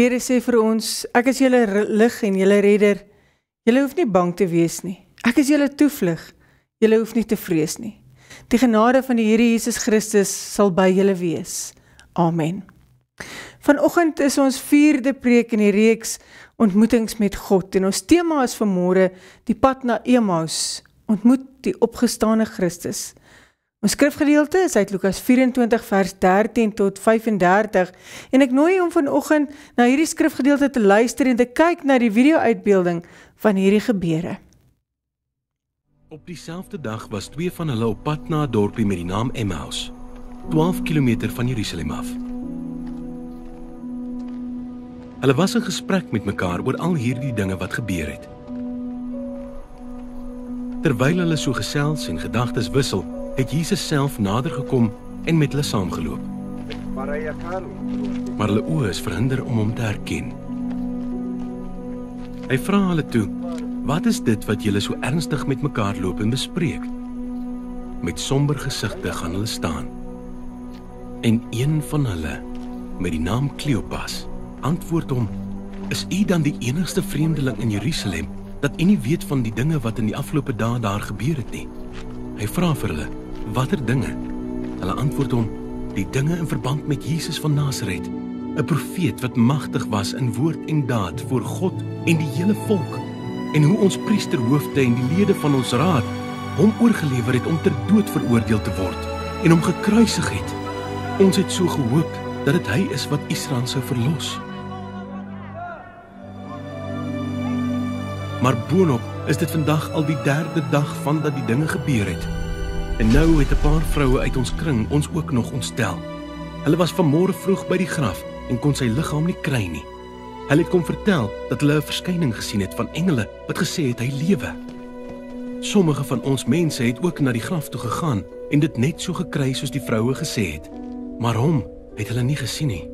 Die Here sê vir ons, ek is julle lig en julle redder, julle hoef nie bang te wees nie. Ek is julle toevlug, julle hoef nie te vrees nie. Die genade van die Here Jesus Christus sal by julle wees. Amen. Vanoggend is ons 4de preek in die reeks ontmoetings met God en ons tema is vanmôre die pad na Emmaus, ontmoet die opgestane Christus. Ons skrifgedeelte is uit Lukas 24 vers 13 tot 35 en ek nooi om vanoggend na hierdie skrifgedeelte te luister en te kyk na die video-uitbeelding van hierdie gebeure. Op dieselfde dag was 2 van hulle op pad na 'n dorpie met die naam Emmaus, 12 kilometer van Jerusalem af. Hulle was in gesprek met mekaar oor al hierdie dinge wat gebeur het. Terwyl hulle so gesels en gedagtes wissel, het Jesus self nader gekom en met hulle saamgeloop. Maar hulle oë is verhinder om hom te herken. Hy vra hulle toe, wat is dit wat julle so ernstig met mekaar loop en bespreek? Met somber gesigte gaan hulle staan. En een van hulle, met die naam Kleopas, antwoord hom, is u dan die enigste vreemdeling in Jerusalem, dat u nie weet van die dinge wat in die afgelope dae daar gebeur het nie? Hy vra vir hulle, watter dinge? Hulle antwoord hom, die dinge in verband met Jesus van Nasaret, 'n profeet wat magtig was in woord en daad voor God en die hele volk, en hoe ons priesterhoofde en die lede van ons raad hom oorgelewer het om ter dood veroordeel te word en hom gekruisig het. Ons het so gehoop dat dit hy is wat Israel sou verlos. Maar boonop is dit vandag al die 3de dag van dat die dinge gebeur het. En nou het 'n paar vroue uit ons kring ons ook nog ontstel. Hulle was vanmôre vroeg by die graf en kon sy liggaam nie kry nie. Hulle het kom vertel dat hulle 'n verskyning gesien het van engele wat gesê het hy lewe. Sommige van ons mense het ook na die graf toe gegaan en dit net so gekry soos die vroue gesê het. Maar hom het hulle nie gesien nie.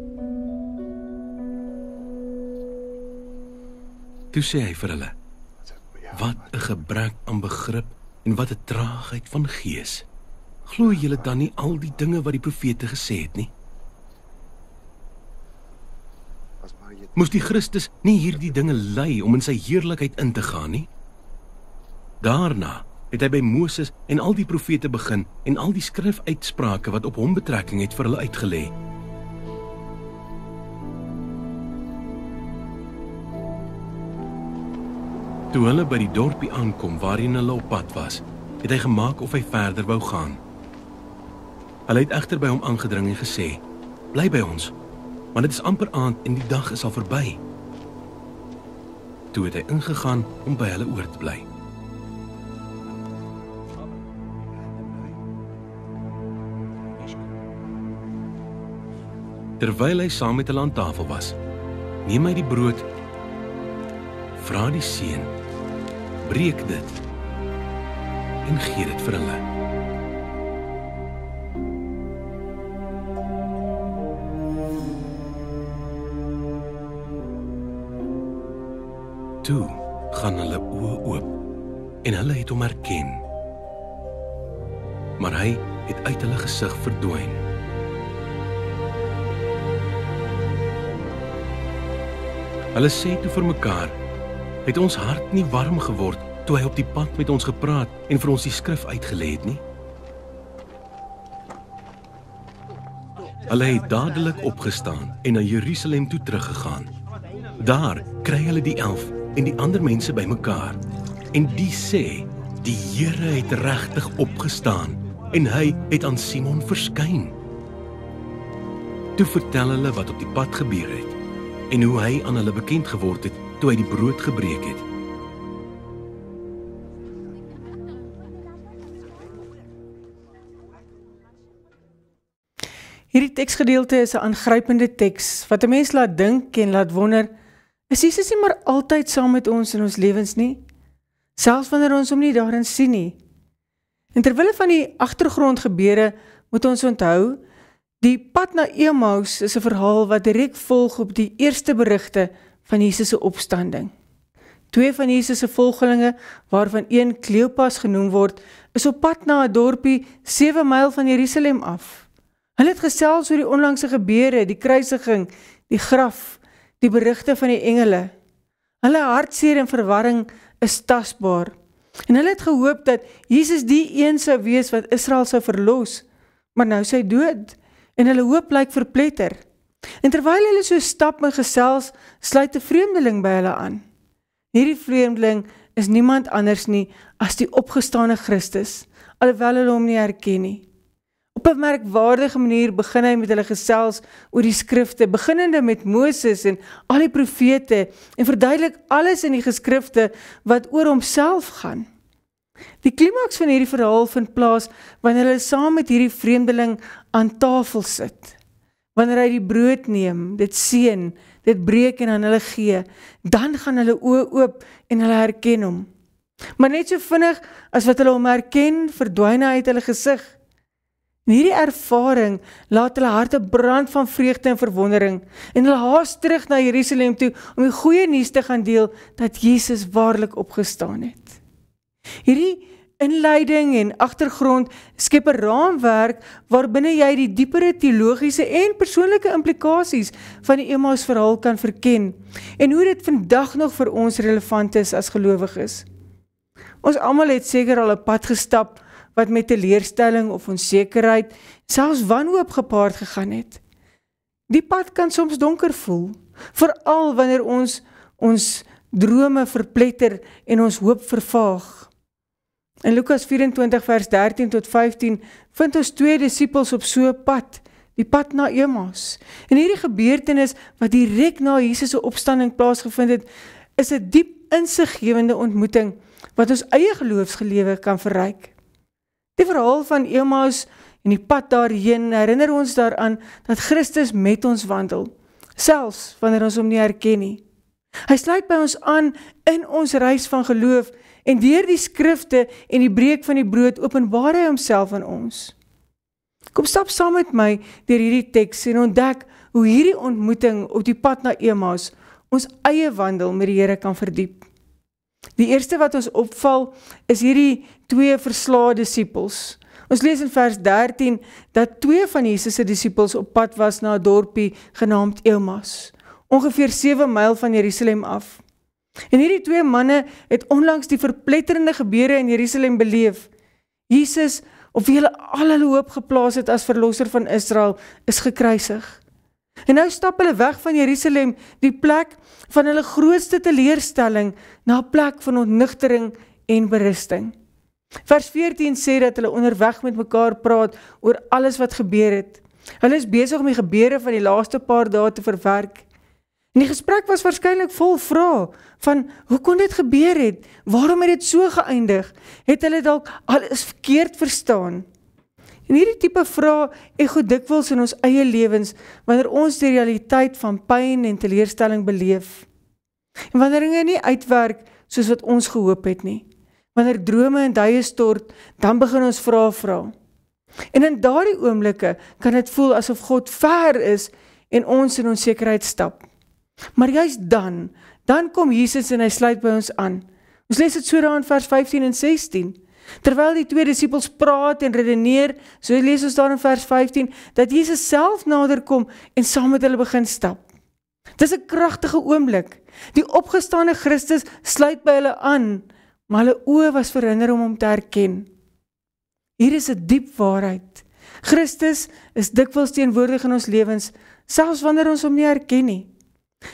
Toe sê hy vir hulle, wat 'n gebrek aan begrip en wat 'n traagheid van gees. Glo julle dan nie al die dinge wat die profete gesê het nie? Moes die Christus nie hierdie dinge ly om in sy heerlikheid in te gaan nie? Daarna het hy by Moses en al die profete begin en al die skrifuitsprake wat op hom betrekking het vir hulle uitgelê. Toe hulle by die dorpie aankom waarin hulle op pad was, het hy gemaak of hy verder wou gaan. Hulle het egter by hom aangedring en gesê, bly by ons, want dit is amper aand en die dag is al verby. Toe het hy ingegaan om by hulle oor te bly. Terwyl hy saam met hulle aan tafel was, neem hy die brood, vra die seun, breek dit en gee dit vir hulle. Toe gaan hulle oë oop en hulle het hom herken. Maar hy het uit hulle gesig verdwyn. Hulle sê toe vir mekaar, het ons hart nie warm geword toe hy op die pad met ons gepraat en vir ons die skrif uitgelê het nie? Hulle het dadelik opgestaan en na Jerusalem toe teruggegaan. Daar kry hulle die 11 en die ander mense bymekaar. En die sê, die Here het regtig opgestaan en hy het aan Simon verskyn. Toe vertel hulle wat op die pad gebeur het en hoe hy aan hulle bekend geword het toe hy die brood gebreek het. Hierdie teksgedeelte is 'n aangrypende teks wat 'n mens laat dink en laat wonder, is Jesus nie maar altyd saam met ons in ons lewens nie? Selfs wanneer ons hom nie daarin sien nie. En terwille van die agtergrondgebeure moet ons onthou, die pad na Emmaus is 'n verhaal wat direk volg op die eerste berigte van Jesus se opstanding. 2 van Jesus se volgelinge, waarvan een Kleopas genoem word, is op pad na 'n dorpie 7 myl van Jerusalem af. Hulle het gesels oor die onlangse gebeure, die kruisiging, die graf, die berigte van die engele. Hulle hartseer en verwarring is tasbaar. En hulle het gehoop dat Jesus die een sou wees wat Israel sou verlos, maar nou is hy dood, en hulle hoop lyk verpletter. En terwyl hulle so stap en gesels, sluit 'n vreemdeling by hulle aan. Hierdie vreemdeling is niemand anders nie as die opgestane Christus, alhoewel hulle hom nie herken nie. Op 'n merkwaardige manier begin hy met hulle gesels oor die skrifte, beginnende met Moses en al die profete, en verduidelik alles in die geskrifte wat oor homself gaan. Die klimaks van hierdie verhaal vind plaas wanneer hulle saam met hierdie vreemdeling aan tafel sit. Wanneer hy die brood neem, dit seën, dit breek en aan hulle gee, dan gaan hulle oë oop en hulle herken hom. Maar net so vinnig as wat hulle hom herken, verdwyn hy uit hulle gesig. En hierdie ervaring laat hulle harte brand van vreugde en verwondering, en hulle haas terug na Jerusalem toe om die goeie nuus te gaan deel dat Jesus waarlik opgestaan het. Hierdie inleiding en agtergrond skep 'n raamwerk waarbinne jy die diepere teologiese en persoonlike implikasies van die Emmaus verhaal kan verken, en hoe dit vandag nog vir ons relevant is as gelowiges. Ons almal het seker al 'n pad gestap wat met teleurstelling of onsekerheid, selfs wanhoop gepaard gegaan het. Die pad kan soms donker voel, veral wanneer ons drome verpletter en ons hoop vervaag. In Lukas 24 vers 13 tot 15 vind ons 2 disippels op so 'n pad, die pad na Emmaus. En hierdie gebeurtenis wat direk na Jesus se opstanding plaasgevind het, is 'n diep insiggewende ontmoeting wat ons eie geloofsgelewe kan verryk. Die verhaal van Emmaus en die pad daarheen herinner ons daaraan dat Christus met ons wandel, selfs wanneer ons hom nie herken nie. Hy sluit by ons aan in ons reis van geloof, en deur die skrifte en die breek van die brood openbaar hy homself aan ons. Kom stap saam met my deur hierdie teks en ontdek hoe hierdie ontmoeting op die pad na Emmaus ons eie wandel met die Here kan verdiep. Die eerste wat ons opval is hierdie 2 verslae disippels. Ons lees in vers 13 dat 2 van Jesus se disippels op pad was na 'n dorpie genaamd Emmaus, ongeveer 7 myl van Jerusalem af. En hierdie 2 manne het onlangs die verpletterende gebeure in Jerusalem beleef. Jesus, op wie hulle al hulle hoop geplaas het as verlosser van Israel, is gekruisig. En nou stap hulle weg van Jerusalem, die plek van hulle grootste teleurstelling, na 'n plek van ontnugtering en berusting. Vers 14 sê dat hulle onderweg met mekaar praat oor alles wat gebeur het. Hulle is besig om die gebeure van die laaste paar dae te verwerk. En die gesprek was waarskynlik vol vrae van, hoe kon dit gebeur het? Waarom het dit so geëindig? Het hulle dalk alles verkeerd verstaan? En hierdie tipe vrae ego dikwels in ons eie lewens, wanneer ons die realiteit van pyn en teleurstelling beleef. En wanneer dinge nie uitwerk soos wat ons gehoop het nie. Wanneer drome en duie stort, dan begin ons vrae vra. En in daardie oomblikke kan dit voel asof God ver is en ons in onsekerheid stap. Maar juist dan kom Jesus en hy sluit by ons aan. Ons lees dit so daar in vers 15 en 16. Terwyl die twee disippels praat en redeneer, so lees ons daar in vers 15, dat Jesus self nader kom en saam met hulle begin stap. Dis 'n kragtige oomblik. Die opgestane Christus sluit by hulle aan, maar hulle oë was verhinder om hom te herken. Hier is 'n diep waarheid. Christus is dikwels teenwoordig in ons lewens, selfs wanneer ons hom nie herken nie.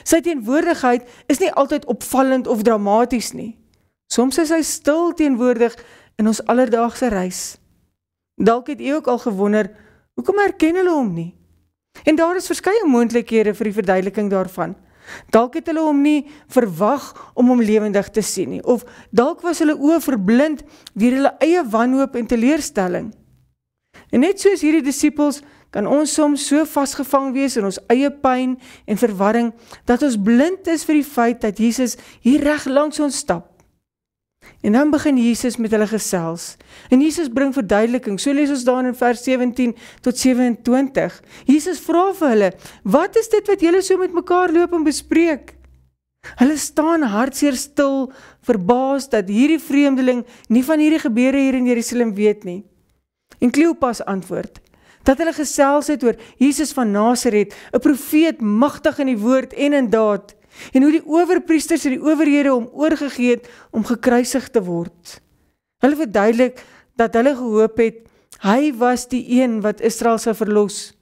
Sy teenwoordigheid is nie altyd opvallend of dramaties nie. Soms is hy stil teenwoordig in ons alledaagse reis. Dalk het u ook al gewonder, hoekom herken hulle hom nie? En daar is verskeie moontlikhede vir die verduideliking daarvan. Dalk het hulle hom nie verwag om hom lewendig te sien nie, of dalk was hulle oë verblind deur hulle eie wanhoop en teleurstelling. En net soos hierdie disippels, kan ons soms so vasgevang wees in ons eie pyn en verwarring, dat ons blind is vir die feit dat Jesus hier reg langs ons stap. En dan begin Jesus met hulle gesels. En Jesus bring verduideliking. So lees ons daar in vers 17 tot 27. Jesus vra vir hulle, wat is dit wat julle so met mekaar loop en bespreek? Hulle staan hartseer stil, verbaas dat hierdie vreemdeling nie van hierdie gebeure hier in Jerusalem weet nie. En Kleopas antwoord, dat hulle gesels het oor Jesus van Nasaret, 'n profeet magtig in die woord en in daad, en hoe die owerpriesters en die owerhede hom oorgegee het om gekruisig te word. Hulle verduidelik dat hulle gehoop het, hy was die een wat Israel sou verlos.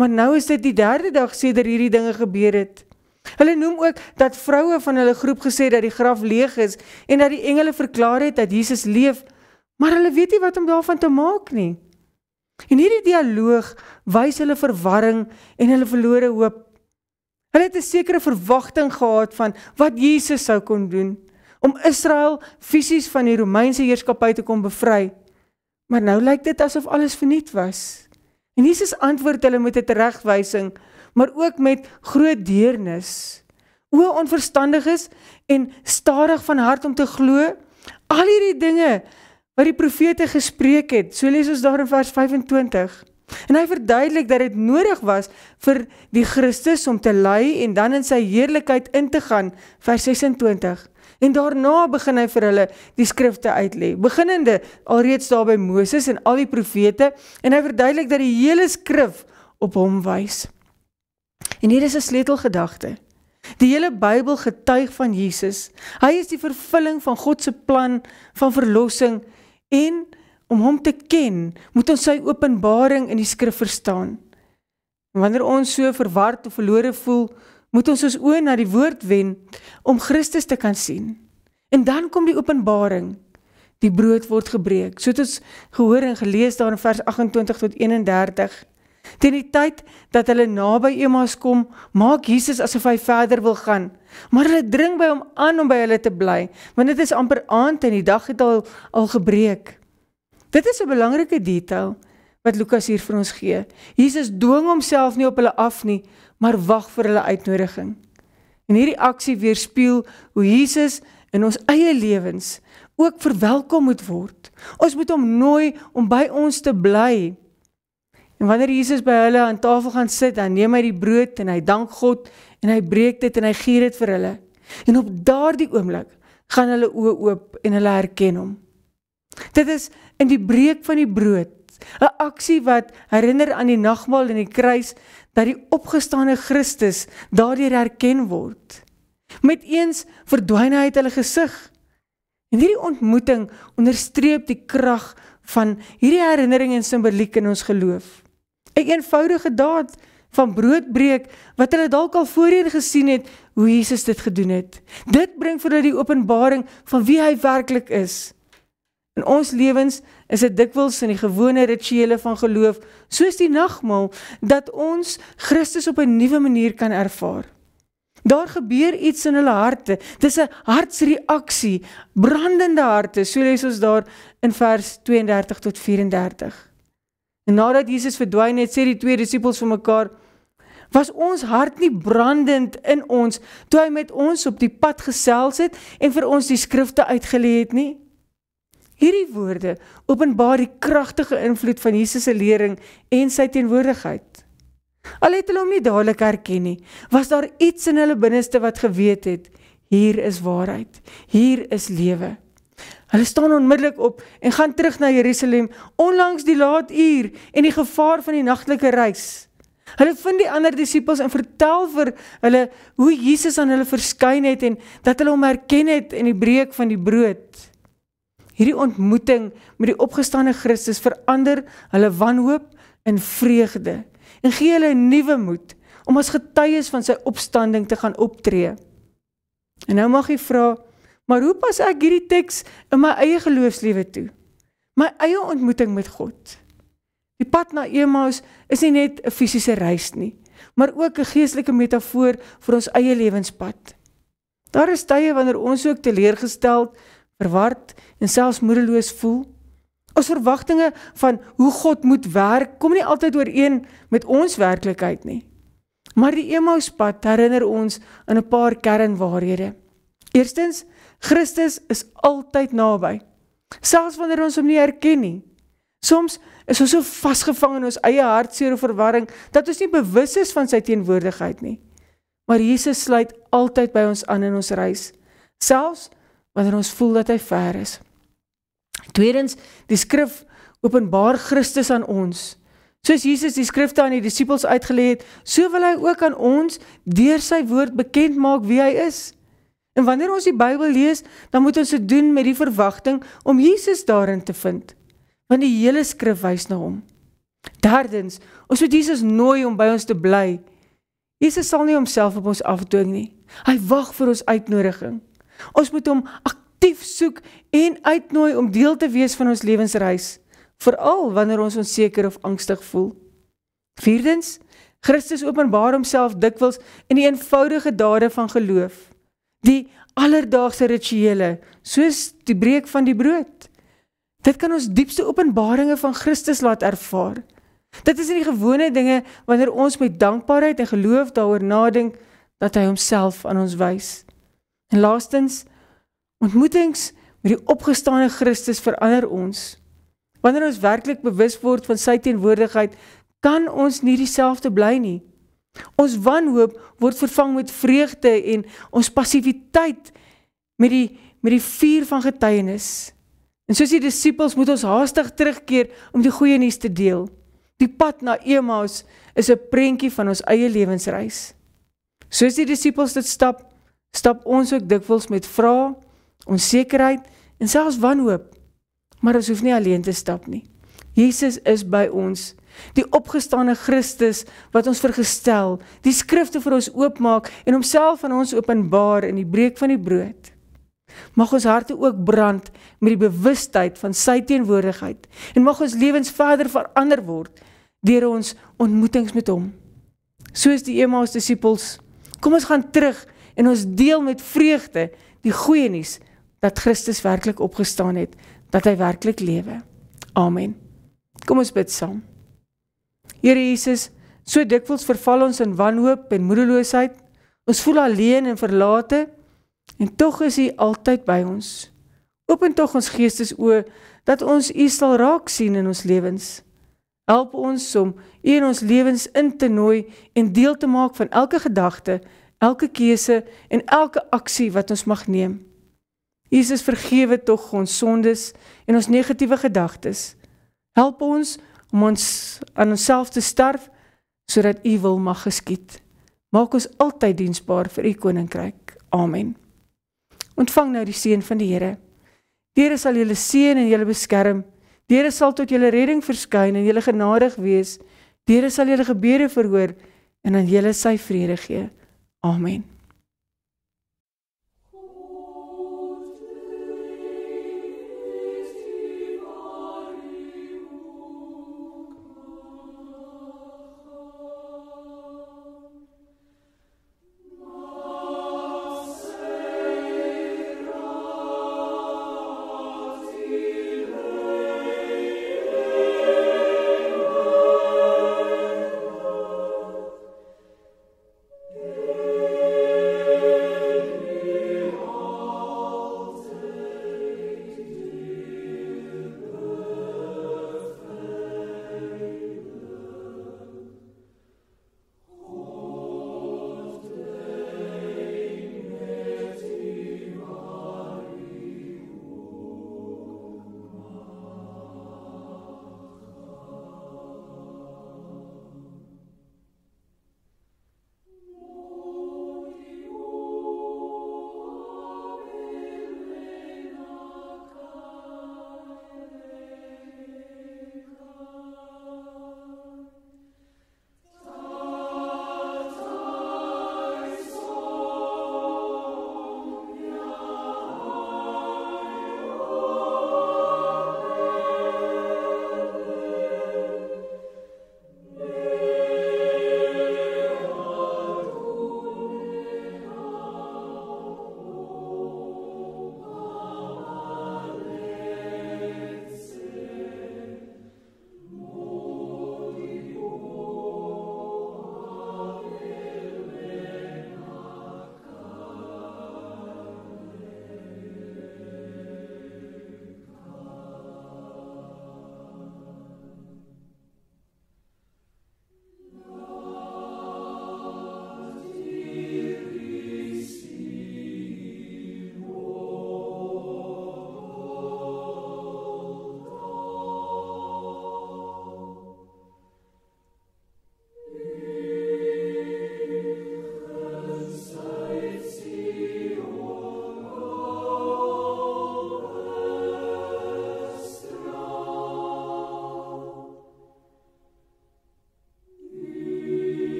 Maar nou is dit die 3de dag sedert hierdie dinge gebeur het. Hulle noem ook dat vroue van hulle groep gesê dat die graf leeg is en dat die engele verklaar het dat Jesus leef, maar hulle weet nie wat om daarvan te maak nie. En hierdie dialoog wys hulle verwarring en hulle verlore hoop. Hulle het 'n sekere verwagting gehad van wat Jesus sou kon doen, om Israel fisies van die Romeinse heerskappy te kom bevry. Maar nou lyk dit asof alles verniet was. En Jesus antwoord hulle met 'n teregwysing, maar ook met groot deernis. O onverstandiges en stadig van hart om te glo, al hierdie dinge wat die profete gespreek het, so lees ons daar in vers 25. En hy verduidelik dat dit nodig was vir die Christus om te ly en dan in sy heerlikheid in te gaan, vers 26. En daarna begin hy vir hulle die skrifte uitlê, beginnende alreeds daar by Moses en al die profete, en hy verduidelik dat die hele skrif op hom wys. En hier is 'n sleutelgedagte. Die hele Bybel getuig van Jesus. Hy is die vervulling van God se plan van verlossing, en om hom te ken, moet ons sy openbaring in die skrif verstaan. En wanneer ons so verward of verlore voel, moet ons oë na die woord wend om Christus te kan sien. En dan kom die openbaring. Die brood word gebreek. So het ons gehoor en gelees daar in vers 28 tot 31. Teen die tyd dat hulle naby Emmaus kom, maak Jesus asof hy verder wil gaan. Maar hulle dring by hom aan om by hulle te bly, want dit is amper aand en die dag het al gebreek. Dit is 'n belangrike detail wat Lukas hier vir ons gee. Jesus dwing homself nie op hulle af nie, maar wag vir hulle uitnodiging. En hierdie aksie weerspieël hoe Jesus in ons eie lewens ook verwelkom moet word. Ons moet hom nooi om by ons te bly. En wanneer Jesus by hulle aan tafel gaan sit, dan neem hy die brood en hy dank God en hy breek dit en hy gee dit vir hulle. En op daardie oomblik gaan hulle oë oop en hulle herken hom. Dit is in die breek van die brood, 'n aksie wat herinner aan die nagmaal en die kruis, dat die opgestane Christus daardeur herken word. Met eens verdwyn hy uit hulle gesig. En hierdie ontmoeting onderstreep die krag van hierdie herinnering en simboliek in ons geloof. 'n eenvoudige daad van broodbreek, wat hulle dalk al voorheen gesien het, hoe Jesus dit gedoen het. Dit bring vir hulle die openbaring van wie hy werklik is. In ons lewens is dit dikwels in die gewone rituele van geloof, soos die nagmaal, dat ons Christus op 'n nuwe manier kan ervaar. Daar gebeur iets in hulle harte, dis 'n hartsreaksie, brandende harte, so lees ons daar in vers 32 tot 34. En nadat Jesus verdwyn het, sê die 2 disippels vir mekaar, was ons hart nie brandend in ons, toe hy met ons op die pad gesels het, en vir ons die skrifte uitgelê het nie? Hierdie woorde openbaar die kragtige invloed van Jesus se lering en sy teenwoordigheid. Al het hulle hom nie dadelik herken nie, was daar iets in hulle binneste wat geweet het, hier is waarheid, hier is lewe. Hulle staan onmiddellik op en gaan terug na Jerusalem, onlangs die laat uur en die gevaar van die nagtelike reis. Hulle vind die ander disippels en vertel vir hulle hoe Jesus aan hulle verskyn het en dat hulle hom herken het in die breek van die brood. Hierdie ontmoeting met die opgestane Christus verander hulle wanhoop in vreugde en gee hulle 'n nuwe moed om as getuies van sy opstanding te gaan optree. En nou mag jy vra, maar hoe pas ek hierdie teks in my eie geloofslewe toe? My eie ontmoeting met God. Die pad na Emmaus is nie net 'n fisiese reis nie, maar ook 'n geestelike metafoor vir ons eie lewenspad. Daar is tye wanneer ons ook teleurgesteld, verward en selfs moedeloos voel. Ons verwagtinge van hoe God moet werk, kom nie altyd ooreen met ons werklikheid nie. Maar die Emmauspad herinner ons aan 'n paar kernwaarhede. Eerstens, Christus is altyd naby, selfs wanneer ons hom nie herken nie. Soms is ons so vasgevang in ons eie hartseer of verwarring, dat ons nie bewus is van sy teenwoordigheid nie. Maar Jesus sluit altyd by ons aan in ons reis, selfs wanneer ons voel dat hy ver is. Tweedens, die skrif openbaar Christus aan ons. Soos Jesus die skrifte aan die disippels uitgelê het, so wil hy ook aan ons deur sy woord bekend maak wie hy is. En wanneer ons die Bybel lees, dan moet ons dit doen met die verwagting om Jesus daarin te vind, want die hele skrif wys na hom. Derdens, ons moet Jesus nooi om by ons te bly. Jesus sal nie homself op ons afdwing nie. Hy wag vir ons uitnodiging. Ons moet hom aktief soek en uitnooi om deel te wees van ons lewensreis, veral wanneer ons onseker of angstig voel. Vierdens, Christus openbaar homself dikwels in die eenvoudige dade van geloof, die alledaagse rituele, soos die breek van die brood. Dit kan ons diepste openbaringe van Christus laat ervaar. Dit is in die gewone dinge wanneer ons met dankbaarheid en geloof daaroor nadink dat hy homself aan ons wys. En laastens, ontmoetings met die opgestane Christus verander ons. Wanneer ons werklik bewus word van sy teenwoordigheid, kan ons nie dieselfde bly nie. Ons wanhoop word vervang met vreugde en ons passiwiteit met die vuur van getuienis. En soos die disippels moet ons haastig terugkeer om die goeie nuus te deel. Die pad na Emmaus is 'n prentjie van ons eie lewensreis. Soos die disippels dit stap ons ook dikwels met vrae, onsekerheid en selfs wanhoop. Maar ons hoef nie alleen te stap nie. Jesus is by ons, die opgestane Christus wat ons vergestel, die skrifte vir ons oopmaak en homself aan ons openbaar in die breek van die brood. Mag ons harte ook brand met die bewustheid van sy teenwoordigheid en mag ons lewens verder verander word deur ons ontmoetings met hom. Soos die Emmaus disippels, kom ons gaan terug en ons deel met vreugde die goeie nuus dat Christus werklik opgestaan het, dat hy werklik lewe. Amen. Kom ons bid saam. Here Jesus, so dikwels verval ons in wanhoop en moedeloosheid, ons voel alleen en verlate, en tog is U altyd by ons. Open tog ons geestesoë, dat ons U sal raak sien in ons lewens. Help ons om U in ons lewens in te nooi en deel te maak van elke gedagte, elke keuse en elke aksie wat ons mag neem. Jesus, vergewe tog ons sondes en ons negatiewe gedagtes. Help ons om ons aan onsself te sterf, sodat U wil mag geskied. Maak ons altyd diensbaar vir U koninkryk. Amen. Ontvang nou die seën van die Here. Die Here sal julle seën en julle beskerm. Die Here sal tot julle redding verskyn en julle genadig wees. Die Here sal julle gebede verhoor en aan julle sy vrede gee. Amen.